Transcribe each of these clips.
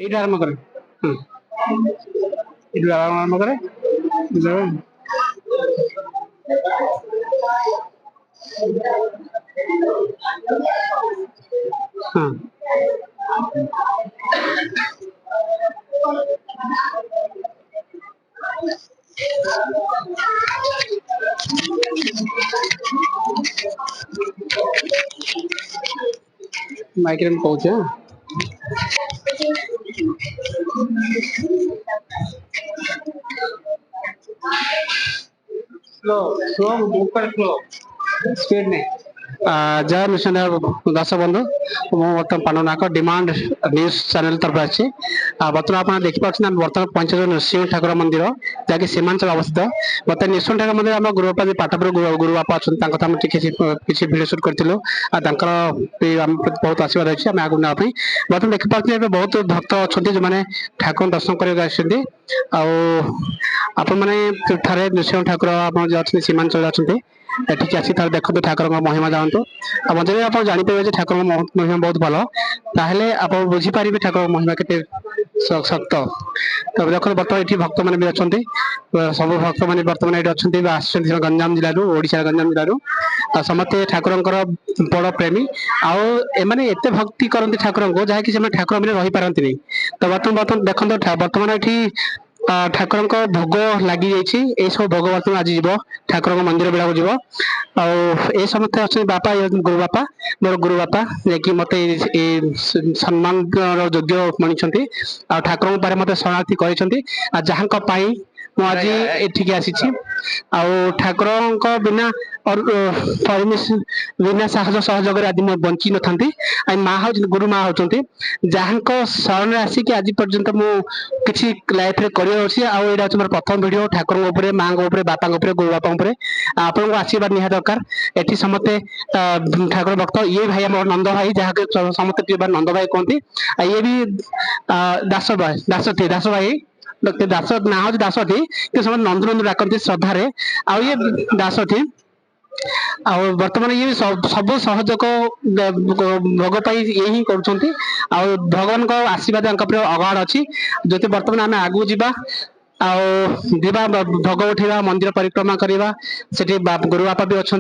এইটা আরম্ভ করে এটা আরম্ভ করে হ্যাঁ ମାଇକ୍ରେ ମୁଁ କହୁଛି ସ୍ଲୋ ସ୍ଲୋ ଉପରେ ସ୍ଲୋ ସ୍ପିଡ୍ ନାହିଁ जय मिशन दर्शक बंधु मुझे पांडु नायक डिमांड न्यूज चैनल तरफ अच्छी बर्तमान आप देखिए बर्तमान पंचायत नृसिंह ठाकुर मंदिर जहाँकि सीमांचल अवस्थित बर्तमान नृसिंह ठाकुर मंदिर आम गुरुबापा पाटपुर गुरुबापा अच्छा किसी भिडियो सुट करूँ बहुत आशीर्वाद अच्छी आम आगे नापी बर्तमान देखिए बहुत भक्त अच्छा जो मैंने ठाकुर दर्शन करके आपण मैंने थे नृसिंह ठाकुर आप सीमांचल अच्छा एठिक आसी देखते ठाकुर महिमा जानतु मजे आप जापर ठाकुर महिमा बहुत भल ताहले आप बुझीपारे ठाकुर महिमा के सक्त तो देखो बर्तमान ये भक्त मैंने भी अच्छा सब भक्त मैंने बर्तमान ये अच्छा गंजाम जिलू ओडिशा गंजाम जिलू समस्ते ठाकुर बड़ प्रेमी आने एत भक्ति करती ठाकुर को जहाँकि ठाकुर मैंने रही पारती तो बर्तमान देखो बर्तमान ये ठाकुर भोग लगी जाइए सब भोग बर्तमान आज जीव ठाकुर मंदिर बेला को जीव आ समस्त अच्छे बापा गुरु बापा मोर गुरु बापा जे मत सम्मान योग्य मनी ठाकुर पारे मत शरणार्थी कहते जहाँ आज एठिक आसी ठाकुर बिना बिना साहस सहयोग आदि बंची न था माँ गुरु माँ होती जहाँ शरण आसिक आज पर्यंत मुझे लाइफ रे कर मोर प्रथम वीडियो ठाकुर माँ बापा गुरु बापा आपन आशीर्वाद निहा दरकार एटी समस्ते ठाकुर भक्त ये भाई आम नंद भाई जहाँ समस्त प्रिय नंद भाई कहते ये भी दास भाई दास भाई दास ना हूँ दासठी कि समस्त नंद नंद डाकती श्रद्धार ये दासठी बर्तमान ये सब सहयोग भोग ये ही कर भगवान को आशीर्वाद अगाड़ अच्छी जो बर्तमान आम आगू जा भोग उठा मंदिर परिक्रमा करवा से गुरु बापा भी अच्छा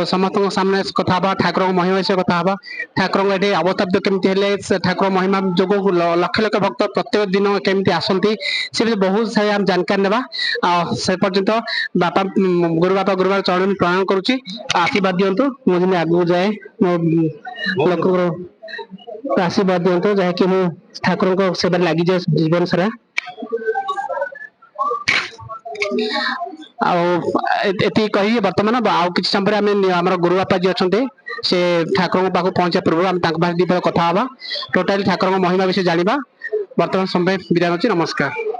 समस्त सामने कथा ठाकुर महिमा विषय कथा ठाकुर ये अवतार केमी ठाकुर महिमा जो लक्ष लक्ष भक्त प्रत्येक दिन केमी आसती से बहुत सारे आम जानकारी ना से पर्यंत बापा गुरु बापा चरण प्रणाम करुच्ची आशीर्वाद दिंतु मुझे आगू जाए मो लोक आशीर्वाद दिंतु जहाँकि ठाकुर सेवा लगी जाए जीवन सारा आती कही बर्तमान आउ कि समय आम गुरु बापा जी अच्छा से ठाकुर पाक पहुंचा पूर्व आम कथा टोटाली ठाकुर महिमा विषय जाना बर्तमान समय विराम अच्छी नमस्कार।